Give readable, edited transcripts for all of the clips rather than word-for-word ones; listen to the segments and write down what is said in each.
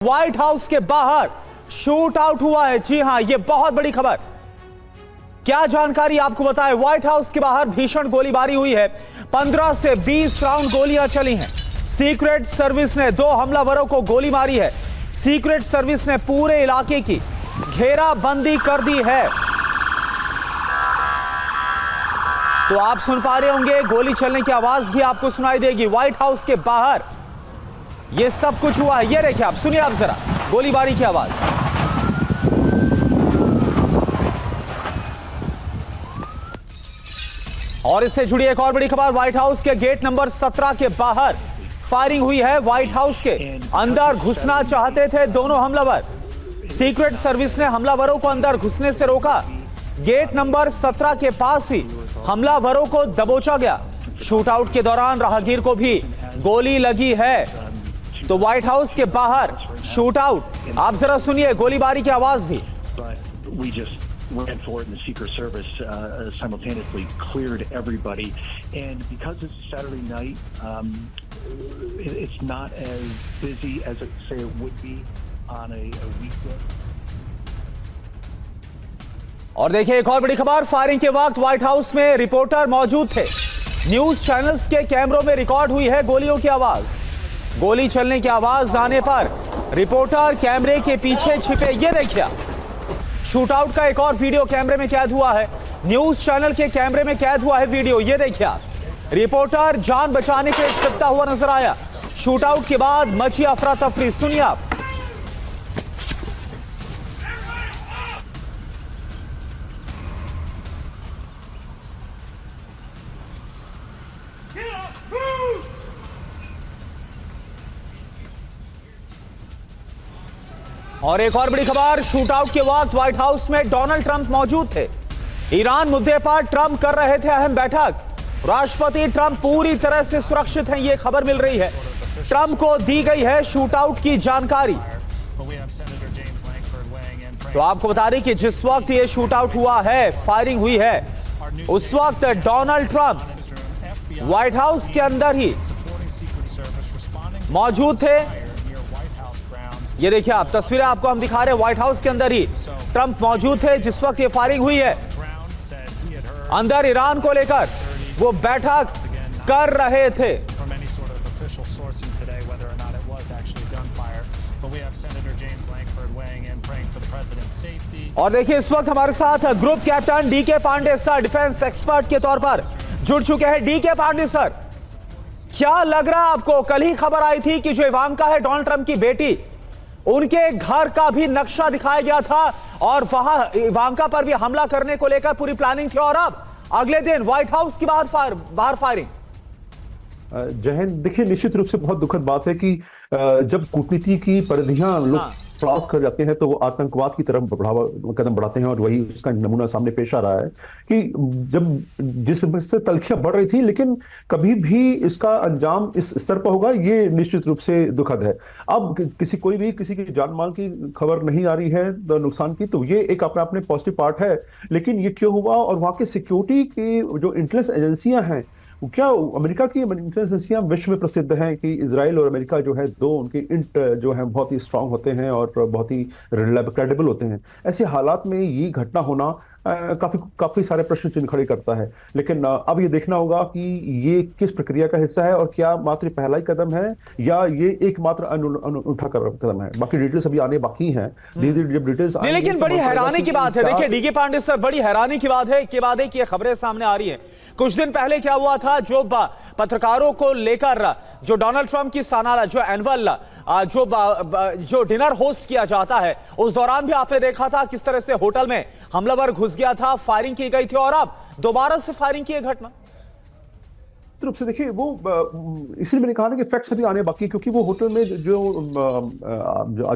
White house के बाहर shoot out हुआ है। जी हां, यह बहुत बड़ी खबर। क्या जानकारी आपको बताएं, व्हाइट हाउस के बाहर भीषण गोलीबारी हुई है। 15 से 20 राउंड गोलियां चली हैं। सीक्रेट सर्विस ने 2 हमलावरों को गोली मारी है। सीक्रेट सर्विस ने पूरे इलाके की घेराबंदी कर दी है। तो आप सुन पा रहे होंगे, गोली चलने की आवाज भी आपको सुनाई देगी। व्हाइट हाउस के बाहर ये सब कुछ हुआ है। ये देखिए, आप सुनिए आप जरा गोलीबारी की आवाज। और इससे जुड़ी एक और बड़ी खबर, व्हाइट हाउस के गेट नंबर 17 के बाहर फायरिंग हुई है। व्हाइट हाउस के अंदर घुसना चाहते थे दोनों हमलावर। सीक्रेट सर्विस ने हमलावरों को अंदर घुसने से रोका। गेट नंबर 17 के पास ही हमलावरों को दबोचा गया। शूटआउट के दौरान राहगीर को भी गोली लगी है। तो व्हाइट हाउस के बाहर शूटआउट, आप जरा सुनिए गोलीबारी की आवाज भी। Ran for it, and the Secret Service simultaneously cleared everybody. And because it's Saturday night, it's not as busy as it would be on a weekday. और देखिए एक और बड़ी खबर, फायरिंग के वक्त व्हाइट हाउस में रिपोर्टर मौजूद थे। न्यूज चैनल्स के कैमरों में रिकॉर्ड हुई है गोलियों की आवाज। गोली चलने की आवाज आने पर रिपोर्टर कैमरे के पीछे छिपे। ये देखिए, शूटआउट का एक और वीडियो कैमरे में कैद हुआ है। न्यूज चैनल के कैमरे में कैद हुआ है वीडियो। ये देखिए, रिपोर्टर जान बचाने के लिए छिपता हुआ नजर आया। शूटआउट के बाद मची अफरा तफरी, सुनिए आप। और एक और बड़ी खबर, शूटआउट के वक्त व्हाइट हाउस में डोनाल्ड ट्रंप मौजूद थे। ईरान मुद्दे पर ट्रंप कर रहे थे अहम बैठक। राष्ट्रपति ट्रंप पूरी तरह से सुरक्षित हैं, यह खबर मिल रही है। ट्रंप को दी गई है शूटआउट की जानकारी। तो आपको बता दें कि जिस वक्त यह शूटआउट हुआ है, फायरिंग हुई है, उस वक्त डोनाल्ड ट्रंप व्हाइट हाउस के अंदर ही मौजूद थे। ये देखिए आप, तस्वीरें आपको हम दिखा रहे हैं। व्हाइट हाउस के अंदर ही ट्रंप मौजूद थे जिस वक्त ये फायरिंग हुई है। अंदर ईरान को लेकर वो बैठक कर रहे थे। और देखिए, इस वक्त हमारे साथ group captain DK Pande sir, defence expert के तौर पर जुड़ चुके हैं। डीके पांडे सर, क्या लग रहा है आपको? कल ही खबर आई थी कि जो इवांका है, डोनाल्ड ट्रंप की बेटी, उनके घर का भी नक्शा दिखाया गया था और वहां इवांका पर भी हमला करने को लेकर पूरी प्लानिंग थी। और अब अगले दिन व्हाइट हाउस की बाहर फायरिंग। जय हिंद। देखिए, निश्चित रूप से बहुत दुखद बात है कि जब कूटनीति की परिधियां लोग क्रॉस कर जाते हैं तो वो आतंकवाद की तरफ कदम बढ़ाते हैं। और वही उसका नमूना सामने पेश आ रहा है कि जब जिस से तल्खियां बढ़ रही थी, लेकिन कभी भी इसका अंजाम इस स्तर पर होगा, ये निश्चित रूप से दुखद है। अब किसी की जान माल की खबर नहीं आ रही है नुकसान की, तो ये एक अपने पॉजिटिव पार्ट है। लेकिन ये क्यों हुआ, और वहां की सिक्योरिटी की जो इंटेलिजेंस एजेंसियां हैं, क्या अमेरिका की इंटेलिजेंस एजेंसियां विश्व में प्रसिद्ध हैं कि इजराइल और अमेरिका जो है, दो उनके जो है बहुत ही स्ट्रांग होते हैं और बहुत ही क्रेडिबल होते हैं। ऐसे हालात में ये घटना होना काफी सारे प्रश्न चिन्ह खड़े करता है। लेकिन अब ये देखना होगा कि ये किस प्रक्रिया का हिस्सा है और क्या मात्र पहला ही कदम है या ये एकमात्र अनूठा कदम है। बाकी डिटेल्स अभी आने बाकी हैं। धीरे-धीरे जब डिटेल्स आएंगी, लेकिन बड़ी हैरानी की बात है, देखिए डीके पांडे सर, बड़ी हैरानी की बात है कि ये खबरें सामने आ रही हैं। कुछ दिन पहले क्या हुआ था, जो पत्रकारों को लेकर जो डोनाल्ड ट्रंप की सालाना जो एनुअल जो डिनर होस्ट किया जाता है, उस दौरान भी आपने देखा था किस तरह से होटल में हमलावर घुस गया था, फायरिंग की गई थी, और अब दोबारा से फायरिंग की घटना। रूप से देखिए, वो इसलिए मैंने कहा ना कि फैक्ट्स अभी आने बाकी, क्योंकि वो होटल में जो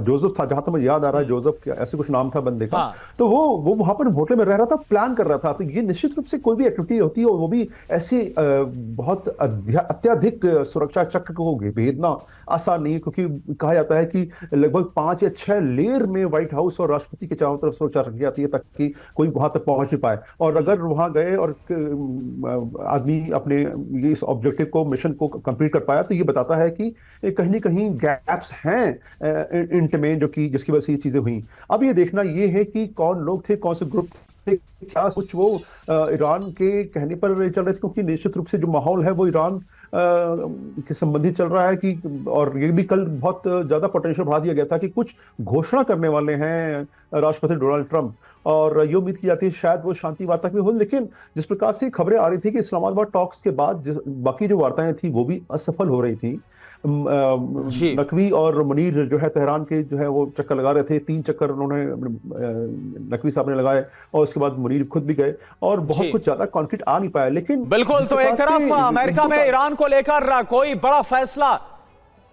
जोसेफ था, जहां तक मुझे याद आ रहा है, जोसेफ ऐसे कुछ नाम था बंदे का। हाँ। तो वो वहां पर होटल में रह रहा था, प्लान कर रहा था। तो ये निश्चित रूप से कोई भी एक्टिविटी होती है, और वो भी ऐसे बहुत अत्यधिक सुरक्षा चक्र को भेदना आसान नहीं है, क्योंकि कहा जाता है कि लगभग 5 या 6 लेयर में व्हाइट हाउस और राष्ट्रपति के चारों तरफ सुरक्षा रखी जाती है ताकि कोई वहां तक पहुंच नहीं पाए। और अगर वहां गए और आदमी अपने इस ऑब्जेक्टिव को, मिशन को कंप्लीट कर पाया। तो ये बताता है कि कहीं ना कहीं गैप्स हैं इंट में, जो कि जिसकी वजह से ये चीजें हुई। अब ये देखना ये है कि कौन लोग थे, कौन से ग्रुप थे, क्या कुछ वो ईरान के कहने पर चल रहे थे, क्योंकि निश्चित रूप से जो माहौल है वो ईरान के संबंधित चल रहा है कि, और ये भी कल बहुत ज्यादा पोटेंशियल बढ़ा दिया गया था कि कुछ घोषणा करने वाले हैं राष्ट्रपति डोनाल्ड ट्रंप, और ये उम्मीद की जाती है शायद वो शांति वार्ता भी हो। लेकिन जिस प्रकार से खबरें आ रही थी कि इस्लामाबाद टॉक्स के बाद बाकी जो वार्ताएं थी वो भी असफल हो रही थी। नकवी और मुनीर जो है तेहरान के जो है वो चक्कर लगा रहे थे, 3 चक्कर उन्होंने नकवी साहब ने लगाए, और उसके बाद मुनीर खुद भी गए, और बहुत कुछ ज्यादा कॉन्क्रीट आ नहीं पाया। लेकिन बिल्कुल, तो एक तरफ अमेरिका में ईरान को लेकर कोई बड़ा फैसला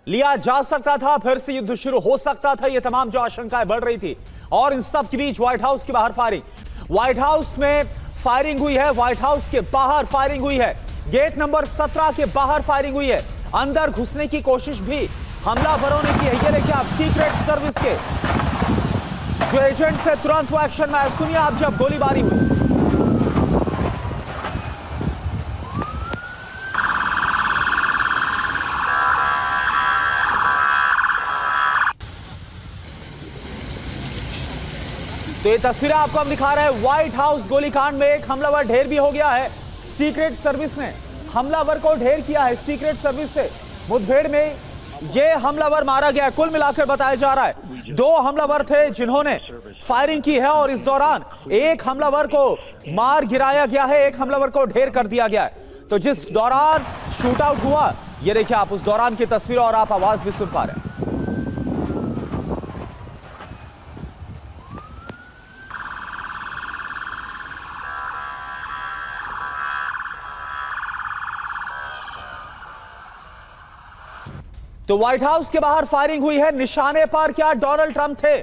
लिया जा सकता था, फिर से युद्ध शुरू हो सकता था, ये तमाम जो आशंकाएं बढ़ रही थी, और इन सब के बीच व्हाइट हाउस के बाहर फायरिंग, व्हाइट हाउस में फायरिंग हुई है, व्हाइट हाउस के बाहर फायरिंग हुई है, गेट नंबर 17 के बाहर फायरिंग हुई है, अंदर घुसने की कोशिश भी हमलावरों ने की है। ये देखिए आप, सीक्रेट सर्विस के जो एजेंट्स है तुरंत वो एक्शन में आए। सुनिए आप जब गोलीबारी हुई। तो ये तस्वीरें आपको हम दिखा रहे हैं व्हाइट हाउस गोलीकांड में। एक हमलावर ढेर भी हो गया है, सीक्रेट सर्विस ने हमलावर को ढेर किया है। सीक्रेट सर्विस से मुठभेड़ में ये हमलावर मारा गया है। कुल मिलाकर बताया जा रहा है 2 हमलावर थे जिन्होंने फायरिंग की है, और इस दौरान एक हमलावर को मार गिराया गया है, एक हमलावर को ढेर कर दिया गया है। तो जिस दौरान शूट आउट हुआ, ये देखिए आप उस दौरान की तस्वीरें, और आप आवाज भी सुन पा रहे हैं। तो व्हाइट हाउस के बाहर फायरिंग हुई है। निशाने पर क्या डोनाल्ड ट्रंप थे।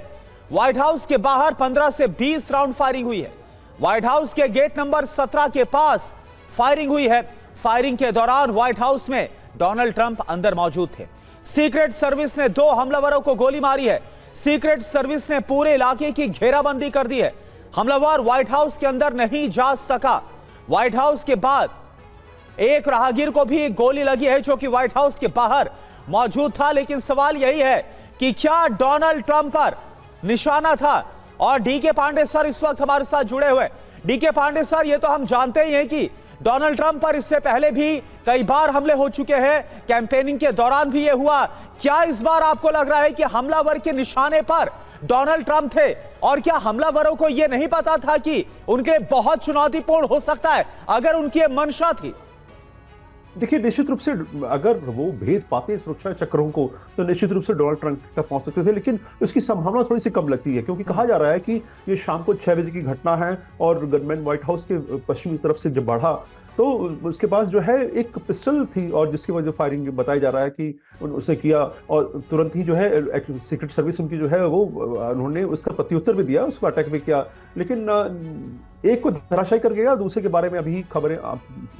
व्हाइट हाउस के बाहर 15 से 20 राउंड फायरिंग हुई है। व्हाइट हाउस के गेट नंबर 17 के पास फायरिंग हुई है। फायरिंग के दौरान व्हाइट हाउस में डोनाल्ड ट्रंप अंदर मौजूद थे। सीक्रेट सर्विस ने 2 हमलावरों को गोली मारी है। सीक्रेट सर्विस ने पूरे इलाके की घेराबंदी कर दी है। हमलावर व्हाइट हाउस के अंदर नहीं जा सका। व्हाइट हाउस के बाद एक राहगीर को भी गोली लगी है जो कि व्हाइट हाउस के बाहर मौजूद था। लेकिन सवाल यही है कि क्या डोनाल्ड ट्रंप पर निशाना था। और डीके पांडे सर इस वक्त हमारे साथ जुड़े हुए। डीके पांडे सर, ये तो हम जानते ही हैं कि डोनाल्ड ट्रंप पर इससे पहले भी कई बार हमले हो चुके हैं, कैंपेनिंग के दौरान भी ये हुआ। क्या इस बार आपको लग रहा है कि हमलावर के निशाने पर डोनाल्ड ट्रंप थे, और क्या हमलावरों को यह नहीं पता था कि उनके बहुत चुनौतीपूर्ण हो सकता है अगर उनकी मंशा थी? देखिए, निश्चित रूप से अगर वो भेद पाते सुरक्षा चक्रों को तो निश्चित रूप से डोनाल्ड ट्रंप तक पहुंच सकते थे, लेकिन उसकी संभावना थोड़ी सी कम लगती है, क्योंकि कहा जा रहा है कि ये शाम को 6 बजे की घटना है, और गनमैन व्हाइट हाउस के पश्चिमी तरफ से जब बढ़ा तो उसके पास जो है एक पिस्टल थी, और जिसकी वजह फायरिंग बताया जा रहा है कि उसने किया, और तुरंत ही जो है सीक्रेट सर्विस उनकी जो है वो उन्होंने उसका प्रत्युत्तर भी दिया, उसको अटैक भी किया। लेकिन एक को धराशायी कर गया, दूसरे के बारे में अभी खबरें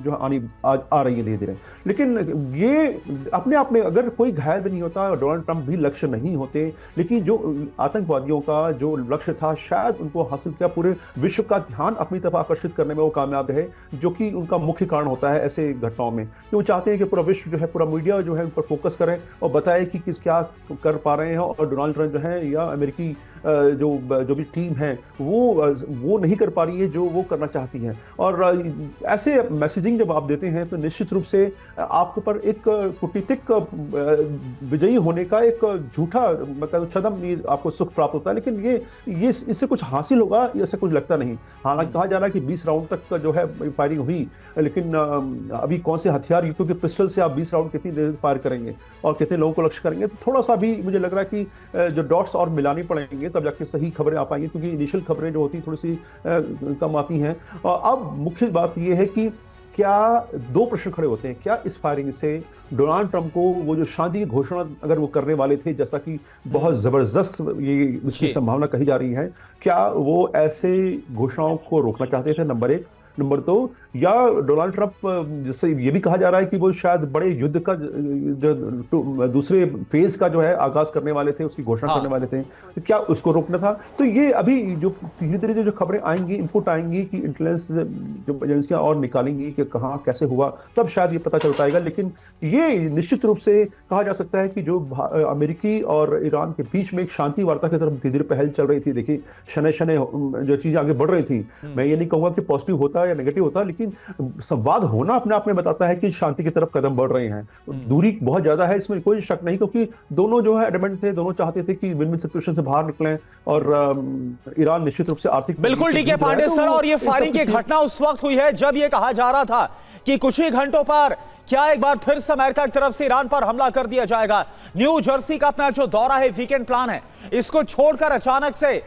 जो आ रही है धीरे धीरे। लेकिन ये अपने आप में अगर कोई घायल भी नहीं होता, डोनाल्ड ट्रंप भी लक्ष्य नहीं होते, लेकिन जो आतंकवादियों का जो लक्ष्य था शायद उनको हासिल किया, पूरे विश्व का ध्यान अपनी तरफ आकर्षित करने में वो कामयाब है, जो कि उनका मुख्य कारण होता है ऐसे घटनाओं में। कि वो चाहते हैं कि पूरा विश्व जो है, पूरा मीडिया जो है उन पर फोकस करे और बताए कि किस क्या कर पा रहे हैं, और डोनाल्ड ट्रंप जो है या अमेरिकी जो भी टीम है वो नहीं कर पा रही है जो वो करना चाहती है। और ऐसे मैसेजिंग जब आप देते हैं तो निश्चित रूप से आपके पर एक कूटनीतिक विजयी होने का एक झूठा मतलब छद्म आपको सुख प्राप्त होता है, लेकिन ये इससे कुछ हासिल होगा ऐसा कुछ लगता नहीं। हालांकि कहा जा रहा है कि 20 राउंड तक जो है फायरिंग हुई, लेकिन अभी कौन से हथियार, क्योंकि पिस्टल से आप 20 राउंड कितनी देर फायर करेंगे और कितने लोगों को लक्ष्य करेंगे, तो थोड़ा सा भी मुझे लग रहा है कि जो डॉट्स और मिलानी पड़ेंगे तब जाके सही खबरें आ पाएंगी, क्योंकि इनिशियल खबरें जो होती थोड़ी सी कम आती हैं। और अब मुख्य बात यह है कि क्या 2 प्रश्न खड़े होते हैं। क्या इस फायरिंग से डोनाल्ड ट्रंप को वो जो शांति की घोषणा अगर वो करने वाले थे, जैसा कि बहुत जबरदस्त ये उसकी संभावना कही जा रही है, क्या वो ऐसे घोषणाओं को रोकना चाहते थे? नंबर 1। नंबर 2, या डोनाल्ड ट्रंप, जिससे ये भी कहा जा रहा है कि वो शायद बड़े युद्ध का जो दूसरे फेज का जो है आगाज करने वाले थे, उसकी घोषणा करने वाले थे, तो क्या उसको रोकना था? तो ये अभी जो धीरे धीरे जो खबरें आएंगी, इनपुट आएंगी कि इंटेलिजेंस जो एजेंसियां और निकालेंगी कि कहाँ कैसे हुआ, तब शायद ये पता चल पाएगा। लेकिन ये निश्चित रूप से कहा जा सकता है कि जो अमेरिकी और ईरान के बीच में एक शांति वार्ता की तरफ धीरे धीरे पहल चल रही थी। देखिए शनै शनै जो चीजें आगे बढ़ रही थी, मैं ये नहीं कहूंगा कि पॉजिटिव होता या नेगेटिव होता, लेकिन संवाद होना अपने आप में बताता है कि शांति की तरफ कदम बढ़ रहे हैं। दूरी बहुत ज्यादा है, इसमें कोई शक नहीं, क्योंकि दोनों जो है एडमेंट थे, दोनों चाहते थे कि विन विन सिचुएशन से बाहर निकलें, और ईरान निश्चित रूप से आर्थिक बिल्कुल डीके पांडे सर, और ये फायरिंग की घटना उस वक्त हुई है जब ये कहा जा रहा था कि कुछ ही घंटों पर क्या एक बार फिर से अमेरिका की तरफ से ईरान पर हमला कर दिया जाएगा। न्यू जर्सी का अपना जो दौरा है, वीकेंड प्लान है, इसको छोड़कर अचानक से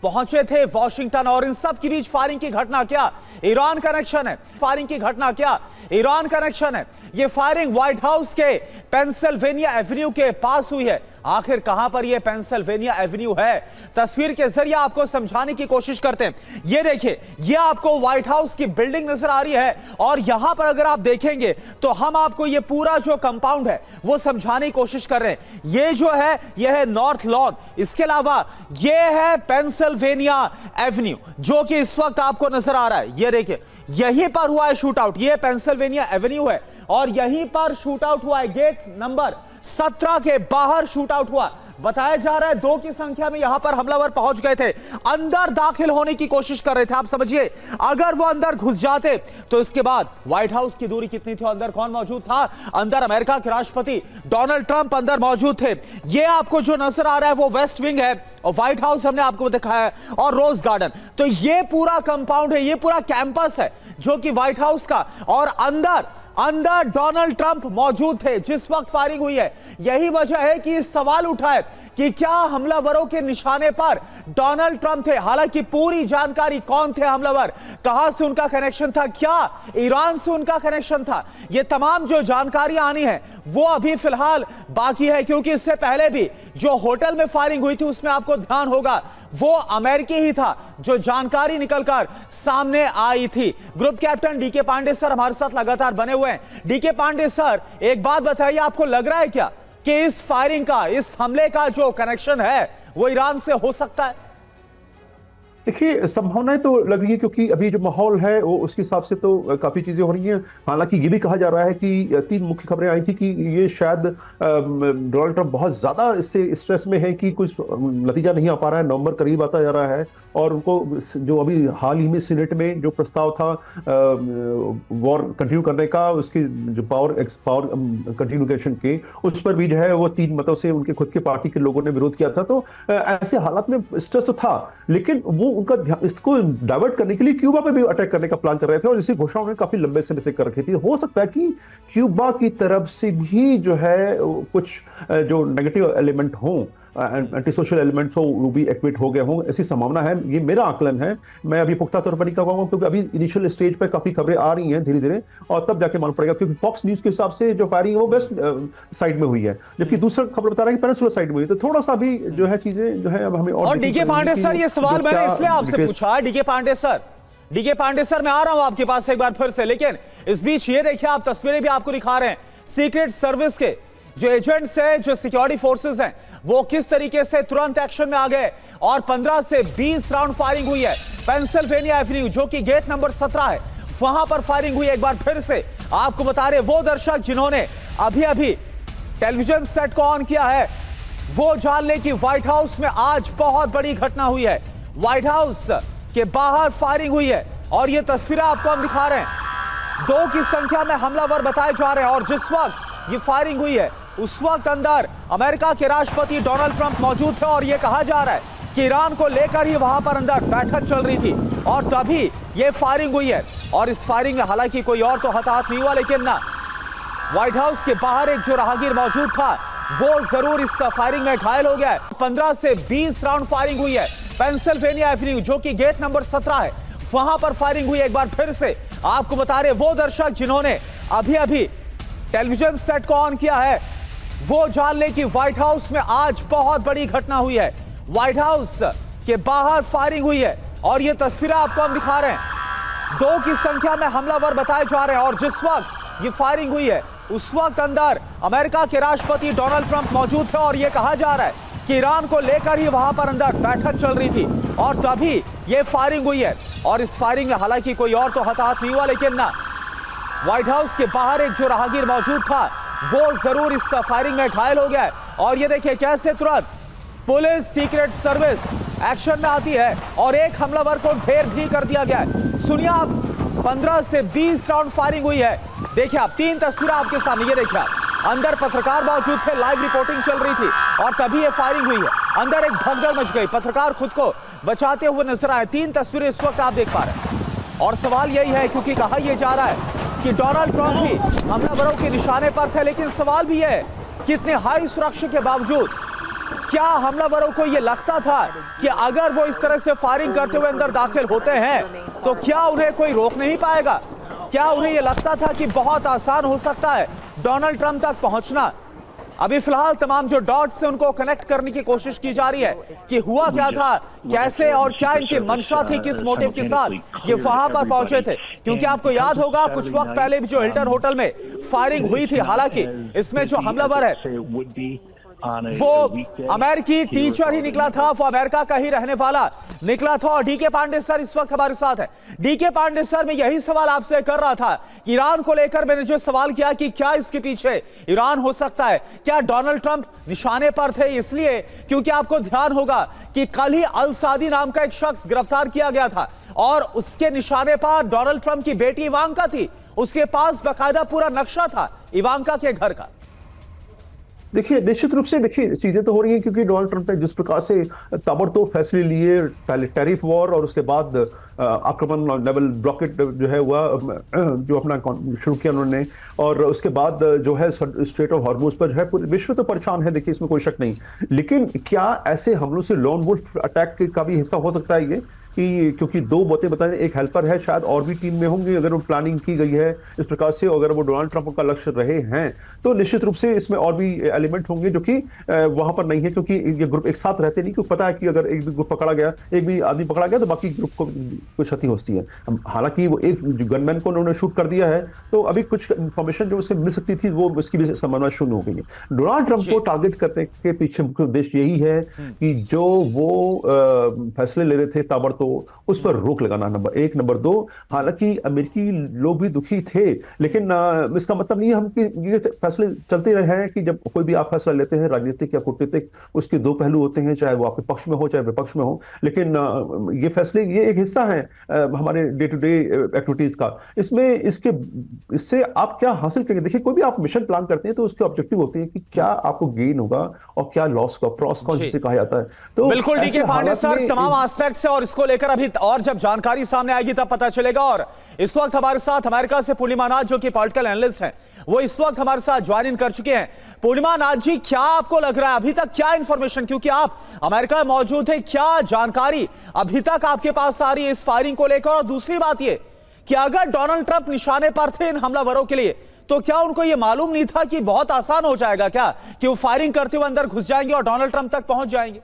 पहुंचे थे वॉशिंगटन, और इन सब के बीच फायरिंग की घटना क्या ईरान कनेक्शन है? फायरिंग की घटना क्या ईरान कनेक्शन है? ये फायरिंग व्हाइट हाउस के पेंसिल्वेनिया एवेन्यू के पास हुई है। आखिर कहां पर यह पेंसिल्वेनिया एवेन्यू है, तस्वीर के जरिए आपको समझाने की कोशिश करते हैं। ये देखिए, ये आपको व्हाइट हाउस की बिल्डिंग नजर आ रही है, और यहां पर अगर आप देखेंगे तो हम आपको ये पूरा जो कंपाउंड है वो समझाने की कोशिश कर रहे हैं। ये जो है, यह है नॉर्थ लॉन, इसके अलावा ये है पेंसिल्वेनिया एवेन्यू जो कि इस वक्त आपको नजर आ रहा है। ये देखिए, यहीं पर हुआ है शूट आउट, ये पेंसिल्वेनिया एवेन्यू है, और यहीं पर शूट आउट हुआ है। गेट नंबर 17 के बाहर शूट आउट हुआ। बताया जा रहा है 2 की संख्या में यहां पर हमलावर पहुंच गए थे, अंदर दाखिल होने की कोशिश कर रहे थे। आप समझिए, अगर वो अंदर घुस जाते तो इसके बाद व्हाइट हाउस की दूरी कितनी थी, अंदर कौन मौजूद था? अंदर अमेरिका के राष्ट्रपति डोनाल्ड ट्रंप अंदर मौजूद थे। ये आपको जो नजर आ रहा है वो वेस्ट विंग है, और व्हाइट हाउस हमने आपको दिखाया है, और रोज गार्डन। तो ये पूरा कंपाउंड है, ये पूरा कैंपस है जो कि व्हाइट हाउस का, और अंदर डोनाल्ड ट्रंप मौजूद थे जिस वक्त फायरिंग हुई है। यही वजह है कि सवाल उठा है कि क्या हमलावरों के निशाने पर डोनाल्ड ट्रंप थे। हालांकि पूरी जानकारी, कौन थे हमलावर, कहां से उनका कनेक्शन था, क्या ईरान से उनका कनेक्शन था, ये तमाम जो जानकारी आनी है वो अभी फिलहाल बाकी है, क्योंकि इससे पहले भी जो होटल में फायरिंग हुई थी उसमें आपको ध्यान होगा वो अमेरिकी ही था जो जानकारी निकलकर सामने आई थी। Group captain DK Pande sir हमारे साथ लगातार बने हुए हैं। डीके पांडे सर, एक बात बताइए, आपको लग रहा है क्या कि इस फायरिंग का, इस हमले का जो कनेक्शन है वो ईरान से हो सकता है? देखिए, संभावनाएं तो लग रही है, क्योंकि अभी जो माहौल है वो उसके हिसाब से तो काफी चीजें हो रही हैं। हालांकि ये भी कहा जा रहा है कि 3 मुख्य खबरें आई थी कि ये शायद डोनाल्ड ट्रंप बहुत ज्यादा इससे स्ट्रेस में है कि कुछ नतीजा नहीं आ पा रहा है, नवंबर करीब आता जा रहा है, और उनको जो अभी हाल ही में सीनेट में जो प्रस्ताव था वॉर कंटिन्यू करने का, उसकी जो पावर कंटिन्यूएशन के, उस पर भी जो है वो 3 मतों से उनके खुद के पार्टी के लोगों ने विरोध किया था। तो ऐसे हालात में स्ट्रेस तो था, लेकिन वो उनका ध्यान इसको डाइवर्ट करने के लिए क्यूबा पे भी अटैक करने का प्लान कर रहे थे, और इसी घोषणा उन्होंने काफी लंबे समय से कर रखी थी। हो सकता है कि क्यूबा की तरफ से भी जो है कुछ जो नेगेटिव एलिमेंट हों, एंटी सोशल एलिमेंट्स हो, वो भी एक्टिवेट हो गए हों, ऐसी संभावना है। ये मेरा आकलन है, मैं अभी पुख्ता तौर पर नहीं कहूंगा, क्योंकि अभी इनिशियल स्टेज पर काफी खबरें आ रही हैं धीरे धीरे, और तब जाके मालूम पड़ेगा, क्योंकि फॉक्स न्यूज के हिसाब से जो फायरिंग है वो वेस्ट साइड में हुई है, जबकि दूसरा खबर बता रहा है कि पेनिनसुला साइड में हुई। तो थोड़ा सा भी जो है चीजें जो है अब हमें। और डीके पांडे सर, ये सवाल मैंने इसलिए आपसे पूछा, डीके पांडे सर, मैं आ रहा हूं आपके पास एक बार फिर से, लेकिन इस बीच ये देखिए, आप तस्वीरें भी आपको दिखा रहे हैं, सीक्रेट सर्विस के जो एजेंट्स हैं, जो सिक्योरिटी फोर्सेस हैं, वो किस तरीके से तुरंत एक्शन में आ गए, और 15 से 20 राउंड फायरिंग हुई है पेंसिल्वेनिया एवेन्यू जो कि गेट नंबर 17 है, वहां पर फायरिंग हुई। एक बार फिर से आपको बता रहे, वो दर्शक जिन्होंने अभी टेलीविजन सेट को ऑन किया है वो जान ले कि व्हाइट हाउस में आज बहुत बड़ी घटना हुई है। व्हाइट हाउस के बाहर फायरिंग हुई है, और ये तस्वीरें आपको हम दिखा रहे हैं। 2 की संख्या में हमलावर बताए जा रहे हैं, और जिस वक्त ये फायरिंग हुई है उस वक्त अंदर अमेरिका के राष्ट्रपति डोनाल्ड ट्रंप मौजूद थे, और यह कहा जा रहा है कि ईरान को लेकर ही वहां पर अंदर बैठक चल रही थी, और तभी यह फायरिंग हुई है। और इस फायरिंग में हालांकि कोई और तो हताहत नहीं हुआ, लेकिन ना व्हाइट हाउस के बाहर एक जो राहगीर मौजूद था वो जरूर इस फायरिंग में घायल हो गया है। 15 से 20 राउंड फायरिंग हुई है पेंसिल्वेनिया एवेन्यू जो कि गेट नंबर 17 है, वहां पर फायरिंग हुई। एक बार फिर से आपको बता रहे, वो दर्शक जिन्होंने अभी टेलीविजन सेट को ऑन किया है वो जान ले कि व्हाइट हाउस में आज बहुत बड़ी घटना हुई है। व्हाइट हाउस के बाहर फायरिंग हुई है, और ये तस्वीरें आपको हम दिखा रहे हैं। 2 की संख्या में हमलावर बताए जा रहे हैं और जिस वक्त ये फायरिंग हुई है उस वक्त अंदर अमेरिका के राष्ट्रपति डोनाल्ड ट्रंप मौजूद थे और ये कहा जा रहा है कि ईरान को लेकर ही वहां पर अंदर बैठक चल रही थी और तभी ये फायरिंग हुई है। और इस फायरिंग में हालांकि कोई और तो हताहत नहीं हुआ, लेकिन ना व्हाइट हाउस के बाहर एक जो राहगीर मौजूद था वो जरूर इस फायरिंग में घायल हो गया है। और ये देखिए कैसे तुरंत पुलिस सीक्रेट सर्विस एक्शन में आती है और एक हमलावर को ढेर भी कर दिया गया है। सुनिए आप, 15 से 20 राउंड फायरिंग हुई है। देखिए आप, 3 तस्वीरें आपके सामने, ये देखिए आप, अंदर पत्रकार मौजूद थे, लाइव रिपोर्टिंग चल रही थी और तभी ये फायरिंग हुई है। अंदर एक भगदड़ मच गई, पत्रकार खुद को बचाते हुए नजर आए। 3 तस्वीरें इस वक्त आप देख पा रहे हैं और सवाल यही है क्योंकि कहा यह जा रहा है कि डोनाल्ड ट्रंप भी हमलावरों के निशाने पर थे, लेकिन सवाल भी है कि इतने हाई सुरक्षा के बावजूद क्या हमलावरों को यह लगता था कि अगर वो इस तरह से फायरिंग करते हुए अंदर दाखिल होते हैं तो क्या उन्हें कोई रोक नहीं पाएगा? क्या उन्हें यह लगता था कि बहुत आसान हो सकता है डोनाल्ड ट्रंप तक पहुंचना? अभी फिलहाल तमाम जो डॉट्स से उनको कनेक्ट करने की कोशिश की जा रही है कि हुआ क्या था, कैसे और क्या इनकी मंशा थी, किस मोटिव के साथ ये वहां पर पहुंचे थे। क्योंकि आपको याद होगा कुछ वक्त पहले भी जो हिल्टन होटल में फायरिंग हुई थी, हालांकि इसमें जो हमलावर है वो अमेरिकी टीचर ही निकला था, वो अमेरिका का ही रहने वाला निकला था। और डीके पांडे सर इस वक्त हमारे साथ है। डीके पांडे सर, मैं यही सवाल आपसे कर रहा था, ईरान को लेकर मैंने जो सवाल किया कि क्या इसके पीछे ईरान हो सकता है, क्या डोनाल्ड ट्रंप निशाने पर थे? इसलिए क्योंकि आपको ध्यान होगा कि कल ही अल सादी नाम का एक शख्स गिरफ्तार किया गया था और उसके निशाने पर डोनाल्ड ट्रंप की बेटी इवांका थी। उसके पास बाकायदा पूरा नक्शा था इवांका के घर का। देखिए, निश्चित रूप से देखिए चीजें तो हो रही हैं क्योंकि डोनाल्ड ट्रंप ने जिस प्रकार से ताबड़तोड़ फैसले लिए, पहले टैरिफ वॉर और उसके बाद आक्रमण लेवल ब्लॉकेट जो है हुआ, जो अपना शुरू किया उन्होंने, और उसके बाद जो है स्ट्रेट ऑफ हॉर्मुज पर जो है पूरे विश्व तो परेशान है, देखिए इसमें कोई शक नहीं। लेकिन क्या ऐसे हमलों से लोन वुल्फ अटैक का भी हिस्सा हो सकता है ये कि क्योंकि 2 बातें बताएं, एक हेल्पर है, शायद और भी टीम में होंगे अगर वो प्लानिंग की गई है इस प्रकार से, अगर वो डोनाल्ड ट्रंप का लक्ष्य रहे हैं तो निश्चित रूप से इसमें और भी एलिमेंट होंगे जो कि वहां पर नहीं है, क्योंकि ये ग्रुप एक साथ रहते नहीं, क्योंकि पता है कि अगर एक भी ग्रुप पकड़ा गया, एक भी आदमी पकड़ा गया तो बाकी ग्रुप को कुछ क्षति होती है। हालांकि वो एक गनमैन को उन्होंने शूट कर दिया है तो अभी कुछ इंफॉर्मेशन जो उसे मिल सकती थी वो उसकी भी संभावना शून्य हो गई है। डोनाल्ड ट्रंप को टारगेट करने के पीछे मुख्य उद्देश्य यही है कि जो वो फैसले ले रहे थे ताबड़तोड़, उस पर रोक लगाना, नंबर 1। नंबर 2, हालांकि अमेरिकी लोग भी दुखी थे, लेकिन इसका मतलब नहीं है हम कि ये फैसले चलते रहे हैं कि जब कोई भी आप फैसला लेते हैं राजनीतिक या कूटनीतिक, उसके 2 पहलू होते हैं, चाहे वो आपके पक्ष में हो चाहे विपक्ष में हो। लेकिन ये फैसले ये एक हिस्सा है हमारे डे टू डे एक्टिविटीज का। इससे आप क्या हासिल करेंगे? देखिए, कोई भी आप मिशन प्लान करते हैं तो उसके ऑब्जेक्टिव होते हैं कि क्या आपको गेन होगा और क्या लॉस का, प्रॉस कॉन जिसे कहा जाता है। तो बिल्कुल डीके पांडे सर, तमाम एस्पेक्ट से और इसको लेकर अभी और जब जानकारी सामने आएगी तब पता चलेगा। और इस वक्त हमारे साथ अमेरिका से पूर्णिमा नाथ जो कि पॉलिटिकल एनालिस्ट हैं, वो इस वक्त हमारे साथ ज्वाइन इन कर चुके हैं। पूर्णिमा नाथ जी, क्या आपको लग रहा है अभी तक, क्या इंफॉर्मेशन, क्योंकि आप अमेरिका में मौजूद है, क्या जानकारी अभी तक आपके पास आ रही है इस फायरिंग को लेकर? और दूसरी बात यह कि अगर डोनाल्ड ट्रंप निशाने पर थे इन हमलावरों के लिए तो क्या उनको यह मालूम नहीं था कि बहुत आसान हो जाएगा क्या कि वो फायरिंग करते हुए अंदर घुस जाएंगे और डोनाल्ड ट्रंप तक पहुंच जाएंगे?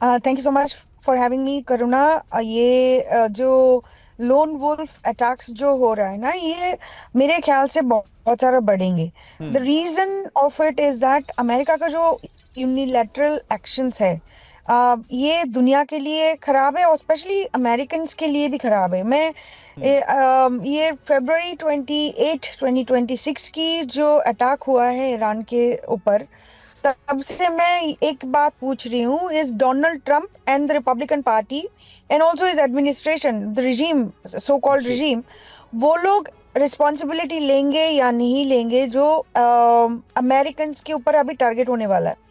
Thank you so much for having me Karuna. ये जो लोन वुल्फ अटैक्स जो हो रहा है ना, ये मेरे ख्याल से बहुत सारा बढ़ेंगे। The reason of it is that America का जो यूनिलैटरल एक्शंस है, ये दुनिया के लिए खराब है और स्पेशली अमेरिकन्स के लिए भी खराब है। मैं ये फरवरी 28, 2026 की जो अटैक हुआ है ईरान के ऊपर, तब से मैं एक बात पूछ रही हूँ, is Donald Trump and the Republican party and also his administration, the regime, so called regime, वो लोग रिस्पॉन्सिबिलिटी लेंगे या नहीं लेंगे जो अमेरिकन के ऊपर अभी टारगेट होने वाला है?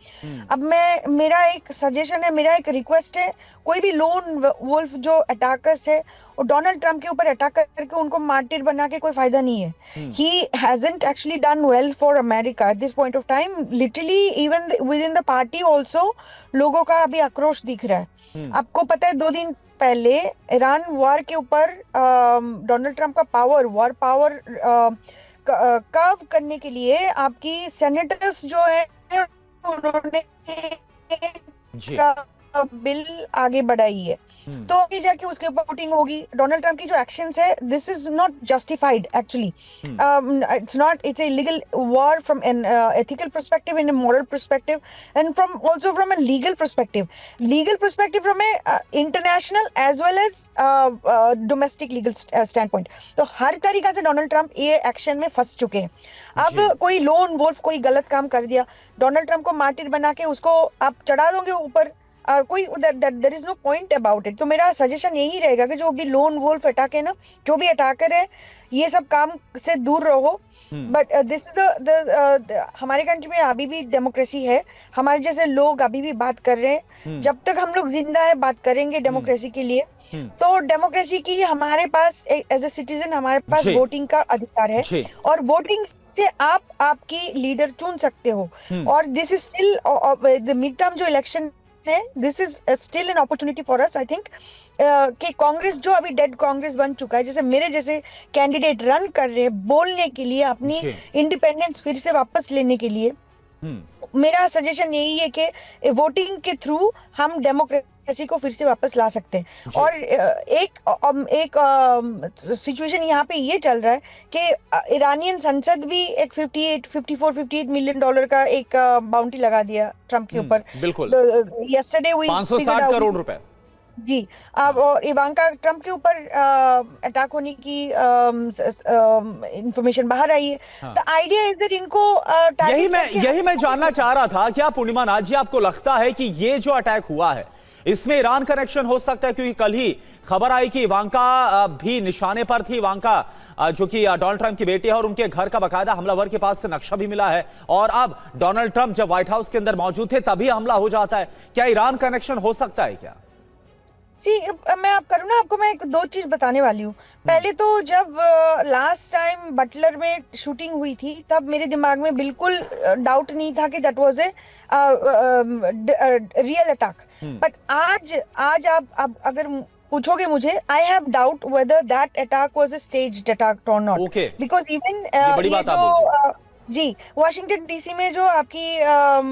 अब मेरा एक सजेशन है, मेरा एक रिक्वेस्ट है, कोई भी लोन वुल्फ जो अटैकर्स है और डोनाल्ड ट्रंप के ऊपर अटैक करके उनको मार्टिर बना के कोई फायदा नहीं है। He hasn't actually done well for America at this point of time. Literally even with in the party also लोगों का अभी आक्रोश दिख रहा है। आपको पता है 2 दिन पहले ईरान वॉर के ऊपर डोनाल्ड ट्रंप का वॉर पावर कर्व करने के लिए आपकी सेनेटर्स जो है उन्होंने बिल आगे बढ़ाई है। तो आगे जाके उसके ऊपर वोटिंग होगी। डोनाल्ड ट्रंप की जो एक्शंस है, this is not justified actually, it's a legal war from an ethical perspective, in a moral perspective, and from also from a legal perspective from a international as well as domestic legal stand point. तो हर तरीका से Donald Trump ये action में फंस चुके हैं। अब कोई लोन वोल्फ कोई गलत काम कर दिया, डोनाल्ड ट्रंप को मार्टिर बना के उसको आप चढ़ा दोगे ऊपर, कोई there is no point about it. तो मेरा सजेशन यही रहेगा कि जो भी लोन वोल्फ अटैक है ना, जो भी अटैकर है, ये सब काम से दूर रहो। बट दिस इज द हमारे कंट्री में अभी भी डेमोक्रेसी है, हमारे जैसे लोग अभी भी बात कर रहे हैं। जब तक हम लोग जिंदा है बात करेंगे डेमोक्रेसी के लिए। तो डेमोक्रेसी की हमारे पास एज ए सिटीजन हमारे पास वोटिंग का अधिकार है, और वोटिंग से आप आपकी लीडर चुन सकते हो। और this is still the mid term जो इलेक्शन है, this is still an opportunity for us, I think, कि कांग्रेस जो अभी डेड कांग्रेस बन चुका है, जैसे मेरे जैसे कैंडिडेट रन कर रहे हैं बोलने के लिए, अपनी इंडिपेंडेंस फिर से वापस लेने के लिए, मेरा सजेशन यही है कि वोटिंग के थ्रू हम डेमोक्रेसी को फिर से वापस ला सकते हैं। और एक सिचुएशन यहाँ पे ये चल रहा है कि ईरानियन संसद भी एक 58 मिलियन डॉलर का एक बाउंटी लगा दिया ट्रंप के ऊपर। बिल्कुल, यस्टरडे 560 करोड़ रुपए जी। अब और इवांका ट्रंप के ऊपर अटैक होने की इंफॉर्मेशन बाहर आई है। तो आइडिया इज दैट इनको यही मैं जानना चाह रहा था। क्या पूर्णिमा नाथ जी आपको लगता है कि ये जो अटैक हुआ है इसमें ईरान कनेक्शन हो सकता है? क्योंकि कल ही खबर आई कि इवांका भी निशाने पर थी। इवांका जो कि डोनाल्ड ट्रंप की बेटी है, और उनके घर का बकायदा हमलावर के पास से नक्शा भी मिला है। और अब डोनाल्ड ट्रंप जब व्हाइट हाउस के अंदर मौजूद थे तभी हमला हो जाता है। क्या ईरान कनेक्शन हो सकता है क्या? जी, मैं आपको मैं एक दो चीज बताने वाली हूँ। पहले तो जब लास्ट टाइम बटलर में शूटिंग हुई थी, तब मेरे दिमाग में बिल्कुल डाउट नहीं था कि that was a real attack. But आज आप अगर पूछोगे मुझे, I have doubt whether that attack was a staged attack और नॉट, बिकॉज इवन ये जो जी वॉशिंगटन डीसी में जो आपकी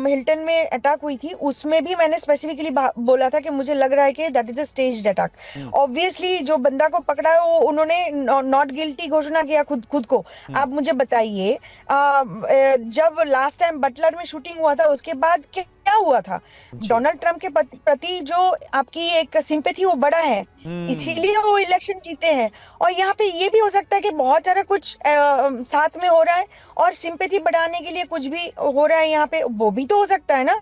हिल्टन में अटैक हुई थी, उसमें भी मैंने स्पेसिफिकली बोला था कि मुझे लग रहा है कि that is a staged attack. Obviously जो बंदा को पकड़ा है वो उन्होंने नॉट गिल्टी घोषणा किया खुद को। आप मुझे बताइए, जब लास्ट टाइम बटलर में शूटिंग हुआ था उसके बाद क्या हुआ था? डोनाल्ड ट्रंप के प्रति जो आपकी एक सिंपैथी वो बड़ा है, इसीलिए वो इलेक्शन जीते हैं। और यहाँ पे ये भी हो सकता है कि बहुत सारा कुछ साथ में हो रहा है और सिंपैथी बढ़ाने के लिए कुछ भी हो रहा है यहाँ पे, वो भी तो हो सकता है ना।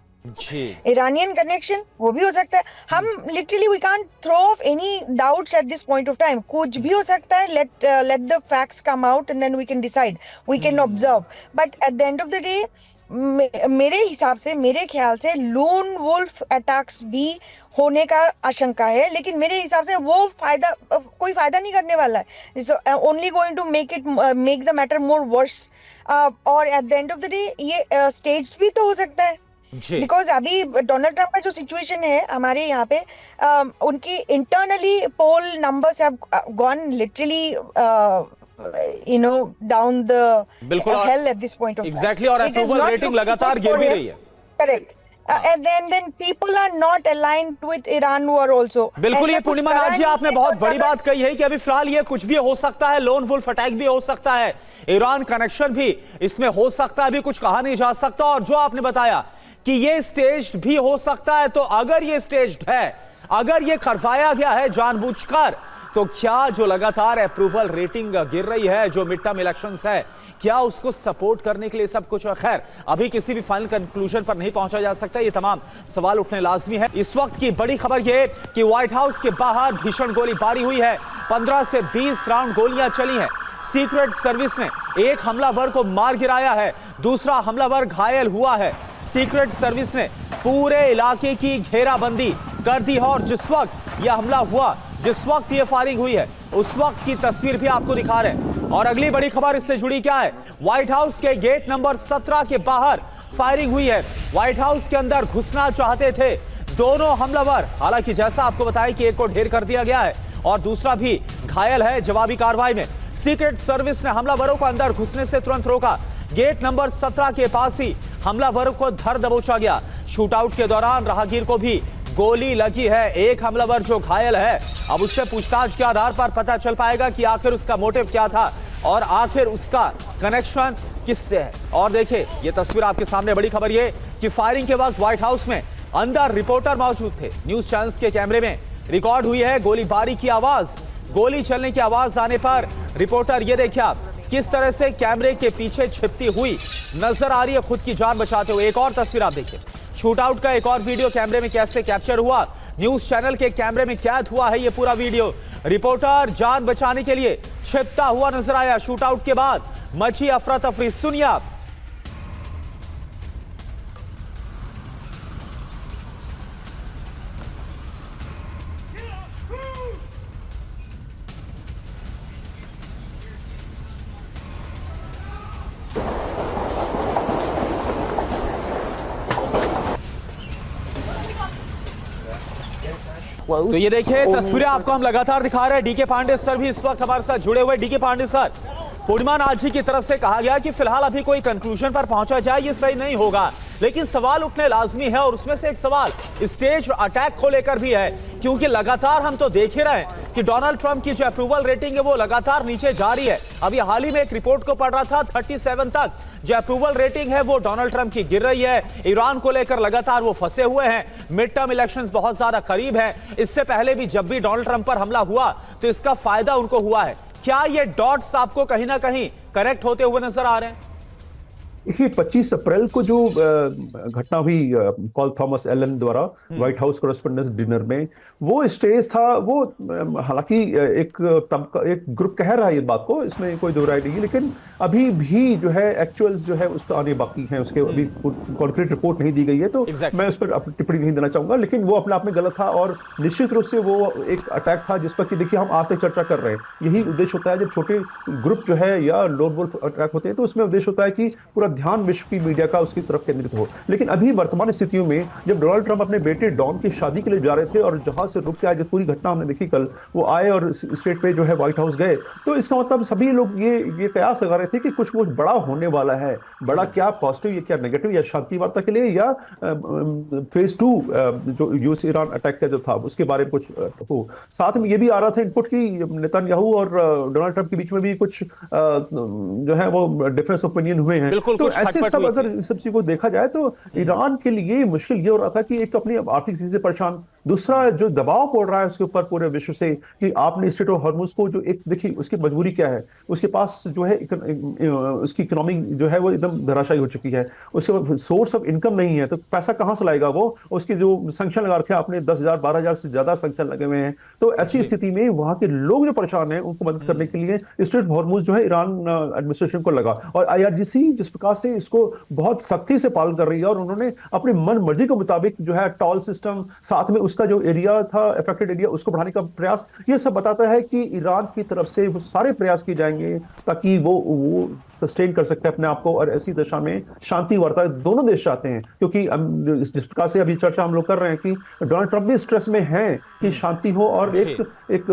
ईरानियन कनेक्शन वो भी हो सकता है। हम literally we can't throw of any doubts at this point of time. कुछ भी हो सकता है। Let the facts come out and then we can decide, we can observe. But at the end of the day मेरे हिसाब से, मेरे ख्याल से लोन वुल्फ अटैक्स भी होने का आशंका है, लेकिन मेरे हिसाब से वो कोई फायदा नहीं करने वाला है। Only going to make the matter more worse. और at the end of the day ये स्टेज्ड भी तो हो सकता है, बिकॉज अभी डोनाल्ड ट्रंप का जो सिचुएशन है हमारे यहाँ पे, उनकी internally poll numbers have gone literally down the hell at this point of time. Exactly, और अप्रूवल रेटिंग लगातार गिर भी रही है। Correct. And then people are not aligned with Iran war also. बिल्कुल, ये पूर्णिमा नाथ जी आपने बहुत बड़ी बात कही है कि अभी फिलहाल ये कुछ भी हो सकता है। लोन वुल्फ अटैक भी हो सकता है, ईरान कनेक्शन भी इसमें हो सकता है, अभी कुछ कहा नहीं जा सकता। और जो आपने बताया कि ये स्टेज्ड भी हो सकता है, तो अगर ये स्टेज्ड है, अगर ये करवाया गया है जानबूझकर, तो क्या जो लगातार अप्रूवल रेटिंग गिर रही है, जो मिड टर्म इलेक्शंस है, क्या उसको सपोर्ट करने के लिए सब कुछ? खैर, अभी किसी भी फाइनल कंक्लूजन पर नहीं पहुंचा जा सकता। ये तमाम सवाल उठने लाजमी है। इस वक्त की बड़ी खबर यह कि व्हाइट हाउस के बाहर भीषण गोलीबारी हुई है। 15 से 20 राउंड गोलियां चली हैं। सीक्रेट सर्विस ने एक हमलावर को मार गिराया है, दूसरा हमलावर घायल हुआ है। सीक्रेट सर्विस ने पूरे इलाके की घेराबंदी कर दी है, और जिस वक्त यह हमला हुआ, जिस वक्त ये फायरिंग हुई है, उस वक्त की तस्वीर भी आपको दिखा रहे हैं। और अगली बड़ी खबर इससे जुड़ी क्या है? व्हाइट हाउस के गेट नंबर 17 के बाहर फायरिंग हुई है। व्हाइट हाउस के अंदर घुसना चाहते थे दोनों हमलावर। हालांकि जैसा आपको बताया कि एक को ढेर कर दिया गया है और दूसरा भी घायल है जवाबी कार्रवाई में। सीक्रेट सर्विस ने हमलावरों को अंदर घुसने से तुरंत रोका। गेट नंबर 17 के पास ही हमलावरों को धर दबोचा गया। शूटआउट के दौरान राहगीर को भी गोली लगी है। एक हमलावर जो घायल है, अब उससे पूछताछ के आधार पर पता चल पाएगा कि आखिर उसका मोटिव क्या था और आखिर उसका कनेक्शन किससे है। और देखिए, ये तस्वीर आपके सामने, बड़ी खबर ये कि फायरिंग के वक्त व्हाइट हाउस में अंदर रिपोर्टर मौजूद थे। न्यूज चैनल्स के कैमरे में रिकॉर्ड हुई है गोलीबारी की आवाज। गोली चलने की आवाज आने पर रिपोर्टर, ये देखिए आप, किस तरह से कैमरे के पीछे छिपती हुई नजर आ रही है, खुद की जान बचाते हुए। एक और तस्वीर आप देखिए, शूटआउट का एक और वीडियो कैमरे में कैसे कैप्चर हुआ, न्यूज चैनल के कैमरे में कैद हुआ है ये पूरा वीडियो। रिपोर्टर जान बचाने के लिए छिपता हुआ नजर आया। शूटआउट के बाद मची अफरा तफरी, सुनिए आप। तो ये देखिए तस्वीरें आपको हम लगातार दिखा रहे हैं। डीके पांडे सर भी इस वक्त हमारे साथ जुड़े हुए। डीके पांडे सर, पूर्णिमा नाथ जी की तरफ से कहा गया कि फिलहाल अभी कोई कंक्लूजन पर पहुंचा जाए, ये सही नहीं होगा, लेकिन सवाल उठने लाजमी है और उसमें से एक सवाल स्टेज अटैक को लेकर भी है, क्योंकि लगातार हम तो देख ही रहे हैं कि डोनाल्ड ट्रंप की जो अप्रूवल रेटिंग है वो लगातार नीचे जा रही है। अभी हाल ही में एक रिपोर्ट को पढ़ रहा था, 37 तक जो अप्रूवल रेटिंग है वो डोनाल्ड ट्रंप की गिर रही है। ईरान को लेकर लगातार वो फंसे हुए हैं। मिड टर्म इलेक्शंस बहुत ज्यादा करीब है। इससे पहले भी जब भी डोनाल्ड ट्रंप पर हमला हुआ तो इसका फायदा उनको हुआ है। क्या ये डॉट्स आपको कहीं ना कहीं कनेक्ट होते हुए नजर आ रहे हैं? देखिए, 25 अप्रैल को जो घटना हुई पॉल थॉमस एलन द्वारा व्हाइट हाउस कॉरेस्पोंडेंस डिनर में, वो स्टेज था। वो हालांकि एक ग्रुप कह रहा है ये बात को, इसमें कोई दो राय नहीं है, लेकिन अभी भी जो है एक्चुअल जो है उसका आने बाकी है। उसके अभी कॉन्क्रीट रिपोर्ट नहीं दी गई है, तो मैं उस पर टिप्पणी नहीं देना चाहूंगा, लेकिन वो अपने आप में गलत था और निश्चित रूप से वो एक अटैक था जिस पर कि देखिए हम आज तक चर्चा कर रहे हैं। यही उद्देश्य होता है जब छोटे ग्रुप जो है या लोन वुल्फ अटैक होते हैं, तो उसमें उद्देश्य होता है कि पूरा ध्यान विश्व की मीडिया का उसकी तरफ केंद्रित हो। लेकिन अभी वर्तमान स्थितियों में जब डोनाल्ड ट्रंप अपने बेटे डॉन की शादी के लिए जा रहे थे और जहां से रुक के आए, जो पूरी घटना हमने देखी कल, वो आए और स्टेट पे जो है व्हाइट हाउस गए, तो इसका मतलब सभी लोग ये कयास लगा रहे थे कि कुछ बड़ा होने वाला है। बड़ा क्या, पॉजिटिव या क्या नेगेटिव, या शांति वार्ता के लिए या फेज 2 जो यूएस ईरान अटैक का जो था उसके बारे में कुछ हो। साथ में ये भी आ रहा था इनपुट की नेतन्याहू और डोनाल्ड ट्रंप के बीच में भी कुछ जो है वो डिफरेंस ओपिनियन हुए हैं। तो ऐसे सब अगर सब चीज को देखा जाए तो ईरान के लिए मुश्किल ये हो रहा था कि एक अपनी आर्थिक स्थिति से परेशान, दूसरा जो दबाव पड़ रहा है उसके ऊपर पूरे विश्व से कि आपने स्ट्रेट ऑफ हॉर्मुज को जो एक देखिए उसकी मजबूरी क्या है, उसके पास जो है उसकी इकोनॉमी जो है वो एकदम धराशायी हो चुकी है, उसके सोर्स ऑफ इनकम नहीं है, तो पैसा कहां से लाएगा वो। उसकी जो संख्या लगा रखे आपने 10,000 12,000 से ज्यादा संख्या लगे हुए हैं। तो ऐसी स्थिति में वहां के लोग जो परेशान हैं उनको मदद करने के लिए स्ट्रेट ऑफ हॉर्मुज जो है ईरान एडमिनिस्ट्रेशन को लगा, और IRGC जिस प्रकार से इसको बहुत सख्ती से पालन कर रही है और उन्होंने अपनी मन मर्जी के मुताबिक जो है टॉल सिस्टम, साथ में उसका जो एरिया था अफेक्टेड एरिया, उसको बढ़ाने का प्रयास, ये सब बताता है कि ईरान की तरफ से वो सारे प्रयास किए जाएंगे ताकि वो सस्टेन कर सकते हैं अपने आप को, और ऐसी दशा में शांति वार्ता दोनों देश चाहते हैं। क्योंकि जिस प्रकार से अभी चर्चा हम लोग कर रहे हैं कि डोनाल्ड ट्रंप भी स्ट्रेस में हैं कि शांति हो और एक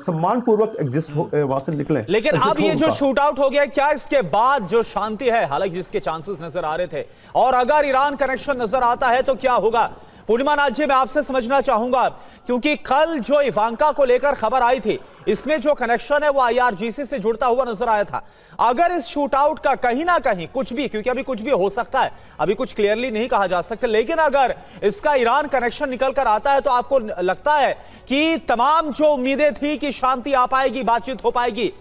सम्मान पूर्वक एग्जिस्ट हो, वहां से निकले। लेकिन अब ये जो शूट आउट हो गया, क्या इसके बाद जो शांति है, हालांकि जिसके चांसेस नजर आ रहे थे, और अगर ईरान कनेक्शन नजर आता है तो क्या होगा? पूर्णिमा नाथ जी, मैं आपसे समझना चाहूंगा, क्योंकि कल जो इवांका को लेकर खबर आई थी, इसमें जो कनेक्शन है वो IRGC से जुड़ता हुआ नजर आया था। अगर इस शूट आउट का कहीं ना कहीं कुछ भी, क्योंकि अभी कुछ भी हो सकता है, अभी कुछ क्लियरली नहीं कहा जा सकता, लेकिन अगर इसका ईरान कनेक्शन निकल कर आता है तो आपको लगता है कि तमाम जो उम्मीदें थी कि शांति आ पाएगी, बातचीत हो पाएगी,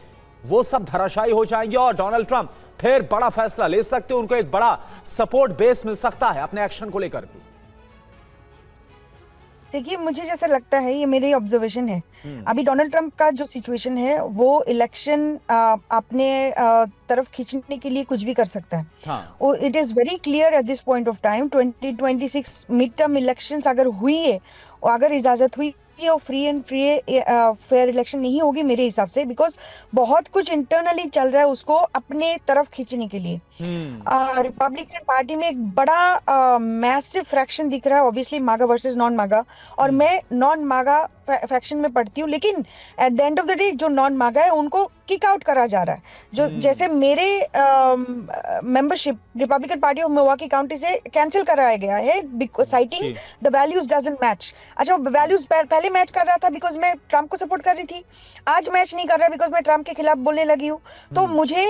वो सब धराशायी हो जाएंगी और डोनाल्ड ट्रंप फिर बड़ा फैसला ले सकते, उनको एक बड़ा सपोर्ट बेस मिल सकता है अपने एक्शन को लेकर भी? देखिए, मुझे जैसा लगता है, ये मेरी ऑब्जर्वेशन है, अभी डोनाल्ड ट्रंप का जो सिचुएशन है वो इलेक्शन अपने तरफ खींचने के लिए कुछ भी कर सकता है। हाँ। It is very clear eight this point of time, 2026 mid term elections अगर हुई है और अगर इजाजत हुई और फ्री एंड फेयर इलेक्शन नहीं होगी मेरे हिसाब से, बिकॉज बहुत कुछ इंटरनली चल रहा है उसको अपने तरफ खींचने के लिए। रिपब्लिकन पार्टी में एक बड़ा मैसिव फ्रैक्शन दिख रहा है, ऑब्वियसली मागा वर्सेस नॉन मागा, और मैं नॉन मागा फैक्शन में पढ़ती हूँ, लेकिन eight the end of the day जो नॉन मागा है उनको किक आउट करा जा रहा है। जो जैसे मेरे membership Republican Party of Milwaukee County से कैंसिल कराया गया है citing the values doesn't match. अच्छा, वैल्यूज पहले मैच कर रहा था बिकॉज मैं ट्रम्प को सपोर्ट कर रही थी, आज मैच नहीं कर रहा बिकॉज मैं ट्रम्प के खिलाफ बोलने लगी हूँ। तो मुझे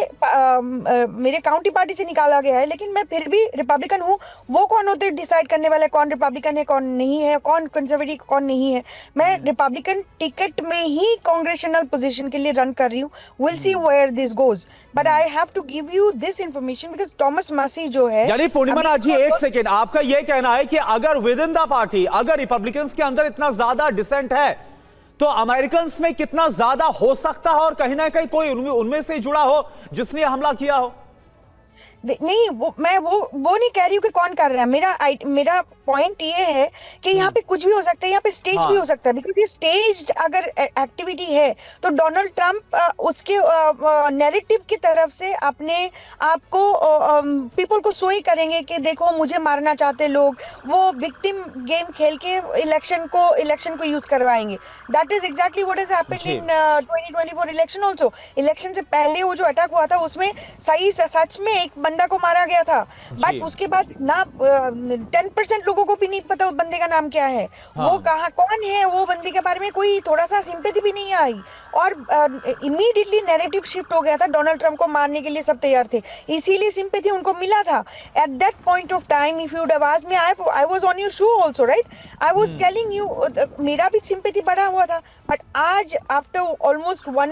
मेरे काउंटी पार्टी से निकाला गया है, लेकिन मैं फिर भी रिपब्लिकन हूँ। वो कौन होते हैं डिसाइड करने वाले कौन रिपब्लिकन है कौन नहीं है, कौन कंजर्वेटिव कौन नहीं है? मैं रिपब्लिकन टिकट में ही कांग्रेशनल पोजीशन के लिए रन कर रही हूँ। Will see where this goes, but I have to give you this information because Thomas Massie जो है, यानी पूर्णिमा नाथ जी, एक सेकेंड, आपका यह कहना है कि अगर विद इन द पार्टी, अगर रिपब्लिकन्स के अंदर इतना ज्यादा डिसेंट है तो अमेरिकन में कितना ज्यादा हो सकता है और कहीं ना कहीं कोई उनमें से जुड़ा हो जिसने हमला किया हो? नहीं, मैं वो नहीं कह रही हूँ कि कौन कर रहा है। मेरा पॉइंट ये है कि यहाँ पे कुछ भी हो सकता है, यहाँ पे स्टेज भी हो सकता है, बिकॉज ये स्टेज अगर एक्टिविटी है तो डोनाल्ड ट्रंप उसके नैरेटिव की तरफ से अपने आप को पीपल को सोई करेंगे कि देखो मुझे मारना चाहते लोग, वो विक्टिम गेम खेल के इलेक्शन को यूज करवाएंगे। That is exactly what has happened in 2024 election also. Election से पहले वो जो अटैक हुआ था उसमें सच में एक बंदा को मारा गया था, बट उसके बाद ना 10% लोगों को भी नहीं पता उस बंदे का नाम क्या है, वो कहाँ कौन है, वो बंदे के बारे में कोई थोड़ा सा सिंपैथी भी नहीं आई, और इमीडिएटली नैरेटिव शिफ्ट हो गया था। डोनाल्ड ट्रंप को मारने के लिए सब तैयार थे, इसीलिए सिंपैथी उनको मिला था। At that point of time if you would have asked me, I was on your show also, right? I was telling you मेरा भी सिंपैथी बढ़ा हुआ था, बट आज after almost one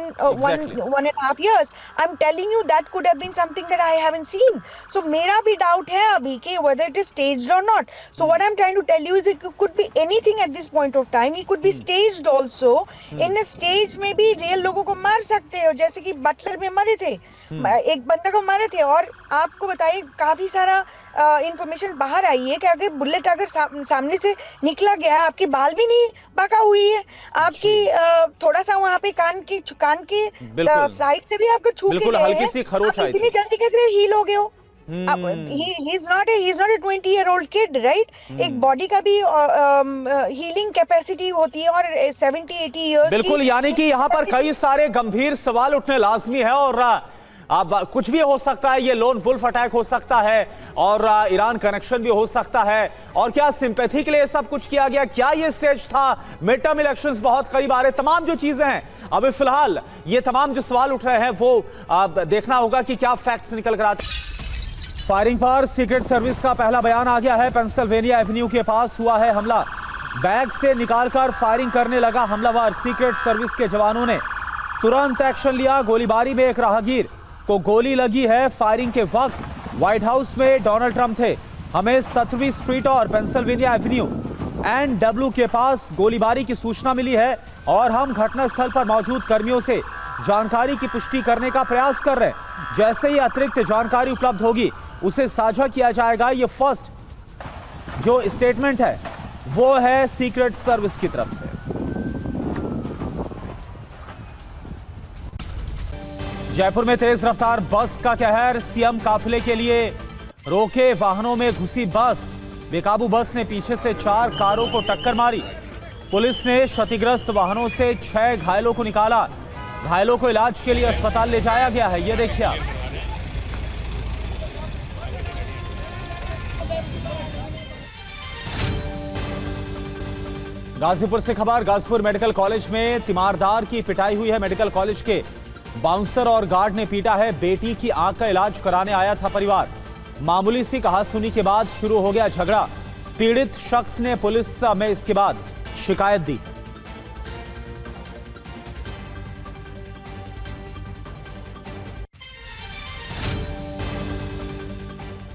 and a half years I'm telling you that could have been something that I haven't seen. So मेरा भी doubt है अभी कि whether it is staged or not. So what I'm trying to tell you is it could be anything at this point of time. It could be staged also. In a stage में भी real लोगों को मार सकते हो, जैसे कि Buttler में मरे थे, एक बंदा को मारे थे। और आपको बताइए काफी सारा इंफॉर्मेशन बाहर आई है कि अगर बुलेट अगर सामने से निकला गया, आपकी बाल भी नहीं बका हुई है, आपकी थोड़ा सा वहाँ पे कान के साइड से भी आपको छू के हल्की सी खरोच आई, इतनी जल्दी कैसे हील हो गए हो? He's not a 20-year-old kid, right? एक बॉडी का भी हीलिंग कैपेसिटी होती है, और 70-80 इयर्स बिल्कुल। यानी कि यहाँ पर कई सारे गंभीर सवाल उठने लाजमी है, और अब कुछ भी हो सकता है, ये लोन वुल्फ अटैक हो सकता है, और ईरान कनेक्शन भी हो सकता है, और क्या सिंपैथी के लिए सब कुछ किया गया, क्या ये स्टेज था, मिड टर्म इलेक्शंस बहुत करीब आ रहे, तमाम जो चीजें हैं अभी फिलहाल ये तमाम जो सवाल उठ रहे हैं वो देखना होगा कि क्या फैक्ट्स निकल कर आते। फायरिंग पर सीक्रेट सर्विस का पहला बयान आ गया है। पेंसिल्वेनिया एवेन्यू के पास हुआ है हमला, बैग से निकालकर फायरिंग करने लगा हमलावर। सीक्रेट सर्विस के जवानों ने तुरंत एक्शन लिया, गोलीबारी में एक राहगीर को गोली लगी है। फायरिंग के वक्त व्हाइट हाउस में डोनाल्ड ट्रंप थे। हमें 17वीं स्ट्रीट और पेंसिल्वेनिया एवेन्यू एंड डब्ल्यू के पास गोलीबारी की सूचना मिली है, और हम घटनास्थल पर मौजूद कर्मियों से जानकारी की पुष्टि करने का प्रयास कर रहे हैं। जैसे ही अतिरिक्त जानकारी उपलब्ध होगी उसे साझा किया जाएगा। ये फर्स्ट जो स्टेटमेंट है वो है सीक्रेट सर्विस की तरफ से। जयपुर में तेज रफ्तार बस का कहर, सीएम काफिले के लिए रोके वाहनों में घुसी बस। बेकाबू बस ने पीछे से 4 कारों को टक्कर मारी। पुलिस ने क्षतिग्रस्त वाहनों से 6 घायलों को निकाला। घायलों को इलाज के लिए अस्पताल ले जाया गया है। ये देखिए आप, गाजीपुर से खबर। गाजीपुर मेडिकल कॉलेज में तीमारदार की पिटाई हुई है। मेडिकल कॉलेज के बाउंसर और गार्ड ने पीटा है। बेटी की आंख का इलाज कराने आया था परिवार। मामूली सी कहासुनी के बाद शुरू हो गया झगड़ा। पीड़ित शख्स ने पुलिस में इसके बाद शिकायत दी।